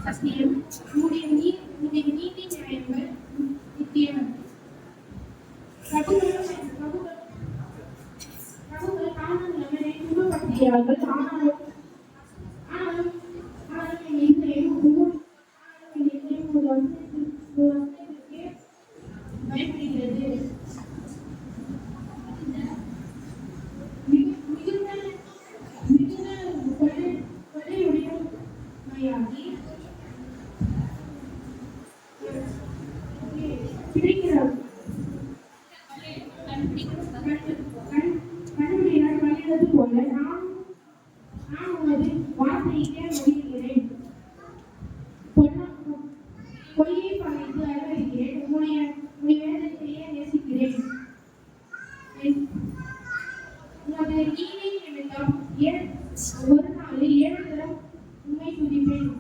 சத்தியம் உன்னுடைய நீதி நியாயங்கள் நித்தியம். பிரபுக்கள் தானும் நம்மை துன்பப்படுத்துகிறார்கள். ஆனாலும் என் இதயம் ஒரு வசனத்திற்கு பயப்படுகிறது. மிகுந்த கொள்ளையுடைமையாகி கிடைக்கிறார். கண்ணுடையார் வழிவது போல நான் உனது வார்த்தையிலே மொழிகிறேன். பொய்யை பகைத்து அலறுகிறேன். உன்னுடைய வேதத்தையே நேசிக்கிறேன். உனது நீதி நிமித்தம் ஒரு நாளில் 7 தரம் உண்மை துதிப்பேன்.